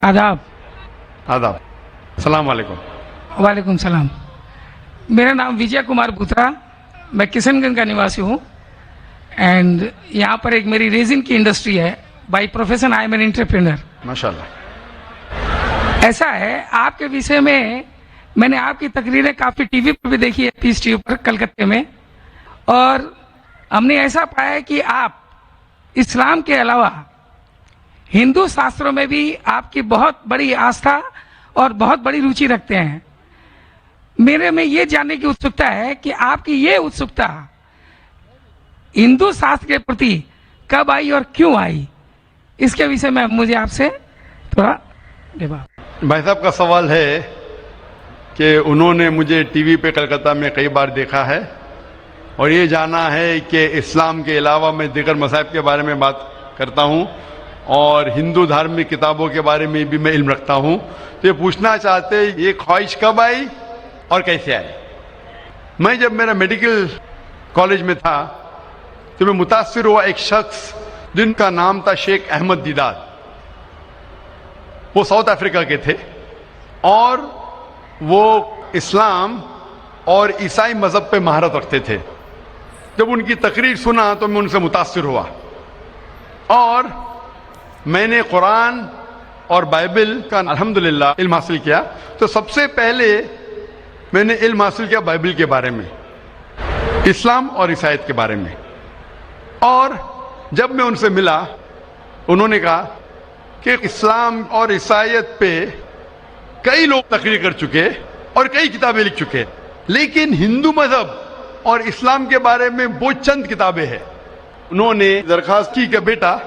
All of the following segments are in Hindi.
आदाब। आदाब। सलाम वालेकुम। वालेकुम सलाम। मेरा नाम विजय कुमार बुत्रा, मैं किशनगंज का निवासी हूँ एंड यहाँ पर एक मेरी रेजिन की इंडस्ट्री है। By profession I am an entrepreneur. माशाल्लाह। ऐसा है, आपके विषय में मैंने आपकी तकरीरें काफ़ी टीवी पर भी देखी है, पीस टीवी पर कलकत्ते में, और हमने ऐसा पाया है कि आप इस्लाम के अलावा हिंदू शास्त्रों में भी आपकी बहुत बड़ी आस्था और बहुत बड़ी रुचि रखते हैं। मेरे में ये जानने की उत्सुकता है कि आपकी ये उत्सुकता हिंदू शास्त्र के प्रति कब आई और क्यों आई, इसके विषय में मुझे आपसे थोड़ा जवाब। भाई साहब का सवाल है कि उन्होंने मुझे टीवी पे कलकत्ता में कई बार देखा है और ये जाना है कि इस्लाम के अलावा मैं दीगर मज़ाहिब के बारे में बात करता हूँ और हिंदू धार्मिक किताबों के बारे में भी मैं इल्म रखता हूँ। तो ये पूछना चाहते ये ख्वाहिश कब आई और कैसे आई। मैं जब मेरा मेडिकल कॉलेज में था तो मैं मुतासिर हुआ एक शख्स जिनका नाम था शेख अहमद दीदार। वो साउथ अफ्रीका के थे और वो इस्लाम और ईसाई मज़हब पे महारत रखते थे। जब उनकी तकरीर सुना तो मैं उनसे मुतासिर हुआ और मैंने कुरान और बाइबल का अल्हम्दुलिल्लाह इल्म हासिल किया। तो सबसे पहले मैंने इल्म हासिल किया बाइबल के बारे में, इस्लाम और ईसाईयत के बारे में। और जब मैं उनसे मिला उन्होंने कहा कि इस्लाम और ईसाईयत पे कई लोग तकरीर कर चुके और कई किताबें लिख चुके, लेकिन हिंदू मजहब और इस्लाम के बारे में वो चंद किताबें हैं। उन्होंने दरखास्त की कि बेटा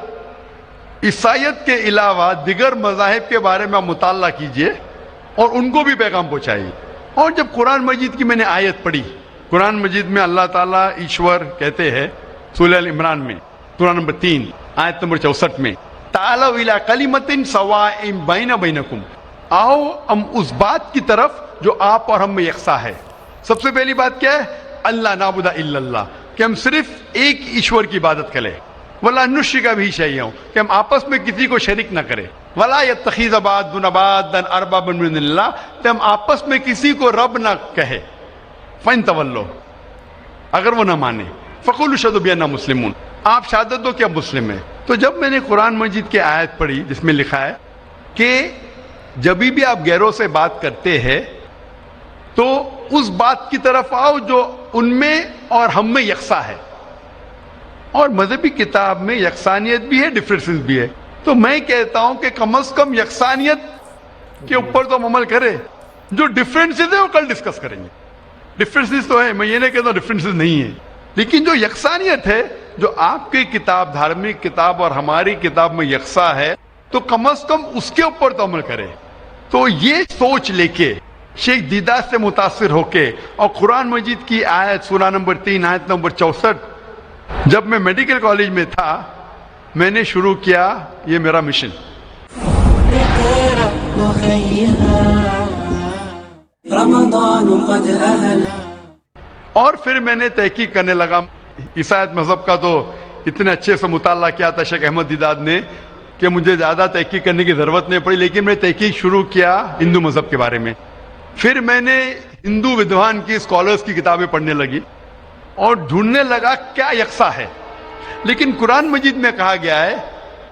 ईसाईयत के अलावा दिगर मज़ाहिब के बारे में आप मुताला कीजिए और उनको भी पैगाम पहुंचाइए। और जब कुरान मजीद की मैंने आयत पढ़ी, कुरान मजीद में अल्लाह ताला ईश्वर कहते हैं सूरह अल इमरान में सूरह नंबर 3 आयत नंबर 64 में, तालौ इला कलिमतिन सवाइन बैना बैनकुम, आओ हम उस बात की तरफ जो आप और हम में यकसा है। सबसे पहली बात क्या है? अल्लाह नाबुदा इल्लल्लाह, कि हम सिर्फ एक ईश्वर की इबादत करें। वला नुश्रिका भी शैअन, कि हम आपस में किसी को शरीक न करें। वला यत्तखिज़ बादुना बादन अरबाबन मिन दुनिल्लाह, कि हम आपस में किसी को रब न कहे। फइन तवल्लो, अगर वो न माने, फ़कुलू शहदू बिअन्ना मुस्लिमून, आप शहादत दो कि आप मुस्लिम हैं। तो जब मैंने कुरान मजीद की आयत पढ़ी जिसमें लिखा है कि जब भी आप गैरों से बात करते हैं तो उस बात की तरफ आओ जो उनमें और हम में यकसा है, और मजहबी किताब में यकसानियत भी है, डिफरेंसेस भी है। तो मैं कहता हूं कि कम से कम यकसानियत के ऊपर तो हम अमल करें, जो डिफरेंसेस है वो कल डिस्कस करेंगे। डिफरेंसेस तो है, मैं ये नहीं कहता डिफरेंसेस नहीं है, लेकिन जो यकसानियत है, जो आपकी किताब धार्मिक किताब और हमारी किताब में यकसा है, तो कम से कम उसके ऊपर तो अमल करें। तो ये सोच लेके शेख दीदार से मुतासिर होके और कुरान मजीद की आयत सूरह नंबर 3 आयत नंबर 64 जब मैं मेडिकल कॉलेज में था मैंने शुरू किया ये मेरा मिशन। और फिर मैंने तहकीक करने लगा। ईसाईयत मजहब का तो इतने अच्छे से मुताला किया था शेख अहमद दीदार ने कि मुझे ज्यादा तहकीक करने की जरूरत नहीं पड़ी, लेकिन मैं तहकीक शुरू किया हिंदू मजहब के बारे में। फिर मैंने हिंदू विद्वान की स्कॉलर्स की किताबें पढ़ने लगी और ढूंढने लगा क्या यकसा है। लेकिन कुरान मजीद में कहा गया है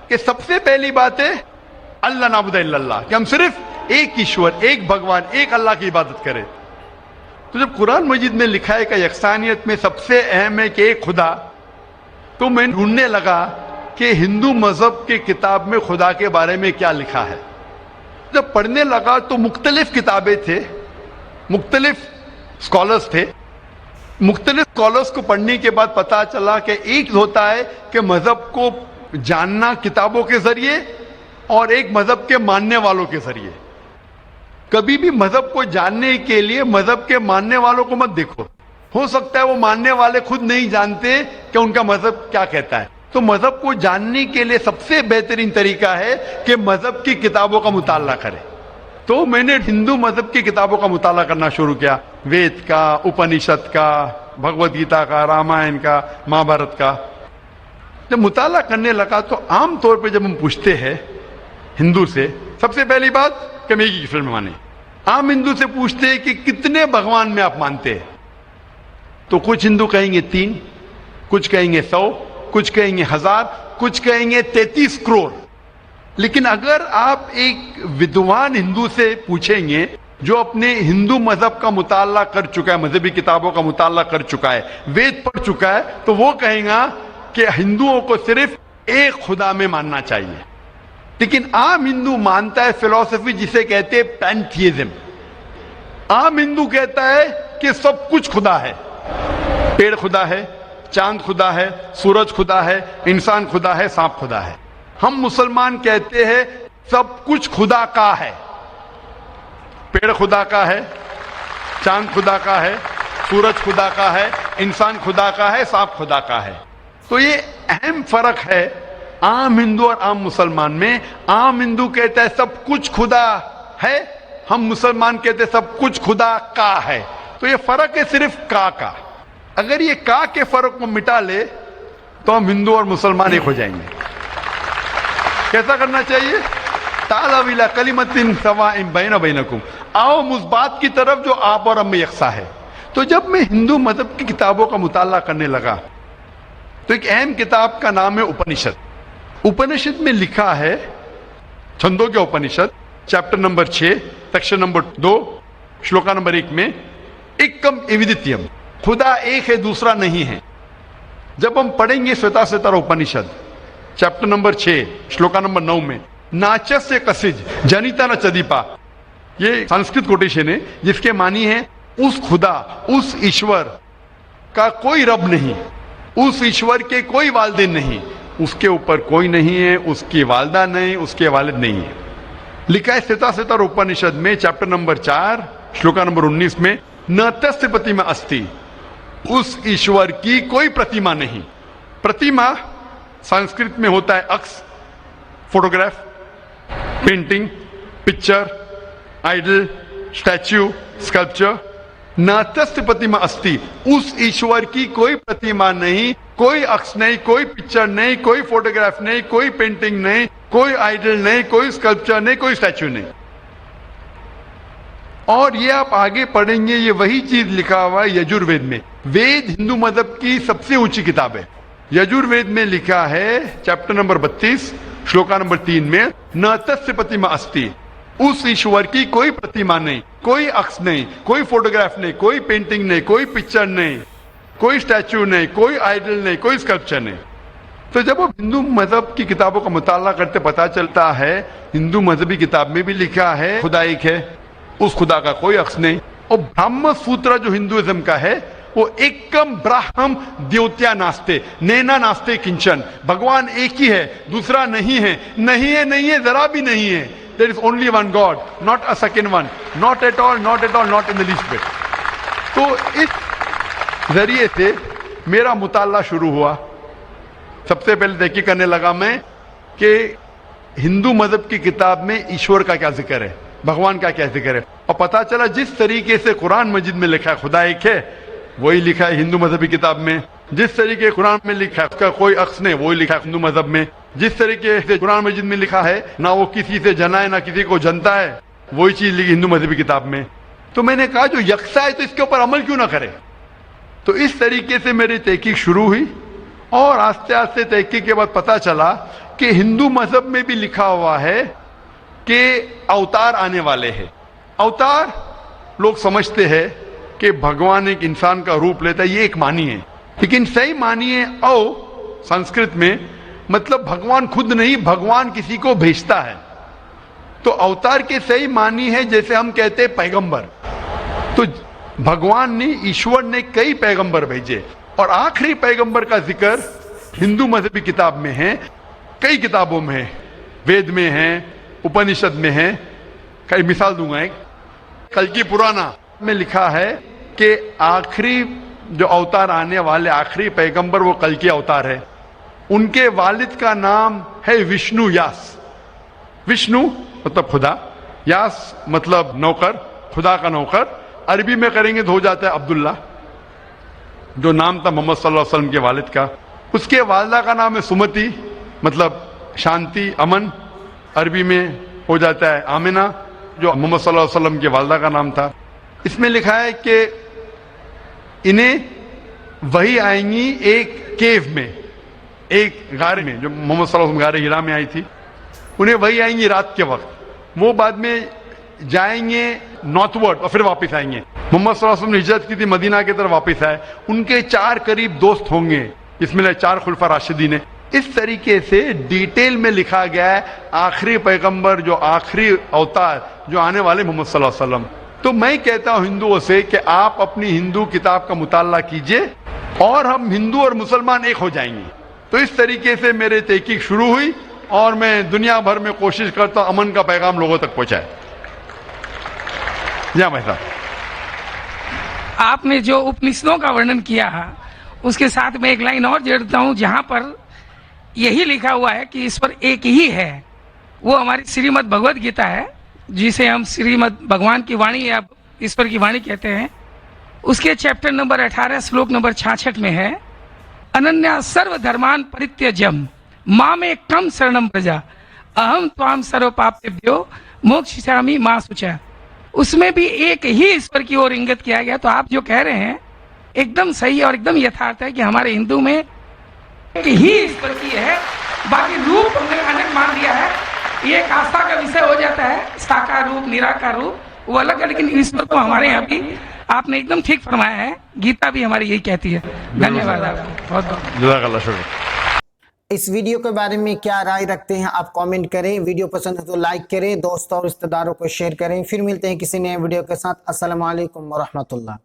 कि सबसे पहली बात है अल्लाह नाबुदा इल्लल्लाह, कि हम सिर्फ एक ईश्वर, एक भगवान, एक अल्लाह की इबादत करें। तो जब कुरान मजीद में लिखा है कि यकसानियत में सबसे अहम है कि एक खुदा, तो मैं ढूंढने लगा कि हिंदू मजहब की किताब में खुदा के बारे में क्या लिखा है। जब पढ़ने लगा तो मुख्तलिफ किताबें थे, मुख्तलिफ स्कॉलर्स थे। मुख्तलिफ स्कॉलर्स को पढ़ने के बाद पता चला कि एक होता है कि मजहब को जानना किताबों के जरिए और एक मजहब के मानने वालों के जरिए। कभी भी मजहब को जानने के लिए मजहब के मानने वालों को मत देखो, हो सकता है वो मानने वाले खुद नहीं जानते कि उनका मजहब क्या कहता है। तो मजहब को जानने के लिए सबसे बेहतरीन तरीका है कि मजहब की किताबों का मुताला करें। तो मैंने हिंदू मजहब की किताबों का मुताला करना शुरू किया, वेद का, उपनिषद का, भगवद गीता का, रामायण का, महाभारत का। जब मुताला करने लगा तो आमतौर पे जब हम पूछते हैं हिंदू से सबसे पहली बात कि मैगी की फिल्म माने। आम हिंदू से पूछते हैं कि कितने भगवान में आप मानते हैं, तो कुछ हिंदू कहेंगे 3, कुछ कहेंगे 100, कुछ कहेंगे 1000, कुछ कहेंगे 33 करोड़। लेकिन अगर आप एक विद्वान हिंदू से पूछेंगे जो अपने हिंदू मजहब का मुताला कर चुका है, मजहबी किताबों का मुताला कर चुका है, वेद पढ़ चुका है, तो वो कहेगा कि हिंदुओं को सिर्फ एक खुदा में मानना चाहिए। लेकिन आम हिंदू मानता है फिलॉसफी जिसे कहते हैं पैंथियज्म। आम हिंदू कहता है कि सब कुछ खुदा है, पेड़ खुदा है, चांद खुदा है, सूरज खुदा है, इंसान खुदा है, सांप खुदा है। हम मुसलमान कहते हैं सब कुछ खुदा का है, पेड़ खुदा का है, चांद खुदा का है, सूरज खुदा का है, इंसान खुदा का है, सांप खुदा का है। तो ये अहम फर्क है आम हिंदू और आम मुसलमान में। आम हिंदू कहता है सब कुछ खुदा है, हम मुसलमान कहते हैं सब कुछ खुदा का है। तो ये फर्क है सिर्फ का। अगर ये का के फर्क को मिटा ले तो हम हिंदू और मुसलमान एक हो जाएंगे। कैसा करना चाहिए? तालाविला कलिमतिन सवाइन बैना बैनकुम, आओ उस बात की तरफ जो आप और हम में यकसा है। तो जब मैं हिंदू मजहब की किताबों का मुताला करने लगा तो एक अहम किताब का नाम है उपनिषद। उपनिषद में लिखा है, Chandogya Upanishad, chapter number 6, section number 2, श्लोका नंबर 1 में, एकम एविदित्यम, खुदा एक है दूसरा नहीं है। जब हम पढ़ेंगे श्वेताश्वेतर उपनिषद चैप्टर नंबर 6 श्लोका नंबर 9 में, नाचस्य कसिज जनिता न चदीपा, ये संस्कृत कोटेशन है जिसके मानी है उस खुदा, उस ईश्वर का कोई रब नहीं, उस ईश्वर के कोई वालिदैन नहीं, उसके ऊपर कोई नहीं है, उसकी वालदा नहीं, उसके वालिद नहीं है। लिखा है श्वेताश्वेतर उपनिषद में चैप्टर नंबर 4 श्लोका नंबर 19 में, न तस्य प्रतिमा अस्ति, उस ईश्वर की कोई प्रतिमा नहीं। प्रतिमा संस्कृत में होता है अक्स, photograph, painting, picture, idol, statue, sculpture. न तस्य प्रतिमा अस्ति, उस ईश्वर की कोई प्रतिमा नहीं, कोई अक्स नहीं, कोई पिक्चर नहीं, कोई फोटोग्राफ नहीं, कोई पेंटिंग नहीं, कोई आइडल नहीं, कोई स्कल्पचर नहीं, कोई स्टैच्यू नहीं। और ये आप आगे पढ़ेंगे, ये वही चीज लिखा हुआ है यजुर्वेद में। वेद हिंदू मजहब की सबसे ऊंची किताब है। यजुर्वेद में लिखा है चैप्टर नंबर 32 श्लोका नंबर 3 में, न तस्य प्रतिमा अस्ति, उस ईश्वर की कोई प्रतिमा नहीं, कोई अक्स नहीं, कोई फोटोग्राफ नहीं, कोई पेंटिंग नहीं, कोई पिक्चर नहीं, कोई स्टैच्यू नहीं, कोई आइडल नहीं, कोई स्कल्पचर नहीं। तो जब आप हिंदू मजहब की किताबों का मुताला करते पता चलता है हिंदू मजहबी किताब में भी लिखा है खुदा एक है, उस खुदा का कोई अक्स नहीं। और ब्राह्म सूत्र जो हिंदुइज्म का है वो एकम ब्राह्म द्योत्या नास्ते नैना नास्ते किंचन, भगवान एक ही है, दूसरा नहीं है, नहीं है, नहीं है, जरा भी नहीं है। There is only one god, not a second one, not at all, not at all, not in the least bit. तो इस जरिए से मेरा मुताला शुरू हुआ। सबसे पहले तहकीक करने लगा मैं कि हिंदू मजहब की किताब में ईश्वर का क्या जिक्र है, भगवान का क्या जिक्र है। और पता चला जिस तरीके से कुरान मजीद में लिखा है खुदा एक है, वही लिखा है हिंदू मजहबी किताब में। जिस तरीके कुरान में लिखा है उसका कोई अक्स नहीं, वही लिखा है हिंदू मजहब में। जिस तरीके से कुरान मजीद में लिखा है ना वो किसी से जना है ना किसी को जनता है, वही चीज लिखी हिंदू मजहबी किताब में। तो मैंने कहा जो यकसा है तो इसके ऊपर अमल क्यों ना करे। तो इस तरीके से मेरी तहकीक शुरू हुई और आस्ते आस्ते तहकीक के बाद पता चला कि हिंदू मजहब में भी लिखा हुआ है कि अवतार आने वाले हैं। अवतार लोग समझते हैं कि भगवान एक इंसान का रूप लेता है, ये एक मानी है, लेकिन सही मानी है संस्कृत में मतलब भगवान खुद नहीं, भगवान किसी को भेजता है। तो अवतार के सही मानी है जैसे हम कहते हैं पैगंबर। तो भगवान ने, ईश्वर ने कई पैगंबर भेजे और आखिरी पैगंबर का जिक्र हिंदू मजहबी किताब में है, कई किताबों में है, वेद में है, उपनिषद में है। कई मिसाल दूंगा एक, कल्कि पुराना में लिखा है कि आखिरी जो अवतार आने वाले आखिरी पैगंबर वो कल्कि अवतार है। उनके वालिद का नाम है विष्णु यास। विष्णु मतलब खुदा, यास मतलब नौकर, खुदा का नौकर। अरबी में करेंगे तो हो जाता है अब्दुल्ला, जो नाम था मोहम्मद सल्लल्लाहु अलैहि वसल्लम के वालिद का। उसके वालिदा का नाम है सुमति, मतलब शांति, अमन। अरबी में हो जाता है आमिना, जो मोहम्मद सल्लल्लाहु अलैहि वसल्लम की वालदा का नाम था। इसमें लिखा है कि इन्हें वही आएंगी एक केव में, एक गारे में, जो मोहम्मद सल्लल्लाहु अलैहि वसल्लम गारे हिरा में आई थी, उन्हें वही आएंगी रात के वक्त। वो बाद में जाएंगे नॉर्थवर्ड और फिर वापस आएंगे। मोहम्मद सल्लल्लाहु अलैहि वसल्लम ने हिजरत की थी, मदीना की तरफ वापस आए, उनके 4 करीब दोस्त होंगे, इसमें 4 खुलफा राशिदीन है। इस तरीके से डिटेल में लिखा गया है आखिरी पैगंबर, जो आखिरी अवतार जो आने वाले मोहम्मद सल्लल्लाहु अलैहि वसल्लम। तो मैं कहता हूं हिंदुओं से कि आप अपनी हिंदू किताब का मुताला कीजिए और हम हिंदू और मुसलमान एक हो जाएंगे। तो इस तरीके से मेरे तहकीक शुरू हुई और मैं दुनिया भर में कोशिश करता हूं अमन का पैगाम लोगों तक पहुंचाए। जी भाई साहब, आपने जो उपनिषदों का वर्णन किया उसके साथ में एक लाइन और जोड़ता हूं, जहां पर यही लिखा हुआ है कि ईश्वर एक ही है। वो हमारी श्रीमद् भगवद गीता है, जिसे हम श्रीमद् भगवान की वाणी या ईश्वर की वाणी कहते हैं। उसके चैप्टर नंबर 18 श्लोक नंबर 66 में है, अनन्या सर्व धर्मान परित्यज्यम मामे कम शरणम प्रजा अहम त्वाम सर्व पापेभ्यो मोक्षयिष्यामि मा शुचा। उसमें भी एक ही ईश्वर की ओर इंगित किया गया। तो आप जो कह रहे हैं एकदम सही और एकदम यथार्थ है कि हमारे हिंदू में एक ही ईश्वर की है, बाकी रूप हमने अनेक मान लिया है। ये एक आस्था का विषय हो जाता है, साकार रूप निराकार रूप वो अलग है, लेकिन ईश्वर तो हमारे यहाँ भी आपने एकदम ठीक फरमाया है। गीता भी हमारी यही कहती है। धन्यवाद आपको बहुत बहुत। जज़ाकल्लाह शुक्र। इस वीडियो के बारे में क्या राय रखते हैं आप कमेंट करें। वीडियो पसंद है तो लाइक करें, दोस्तों और रिश्तेदारों को शेयर करें। फिर मिलते हैं किसी नए वीडियो के साथ। अस्सलाम वालेकुम व रहमतुल्लाह।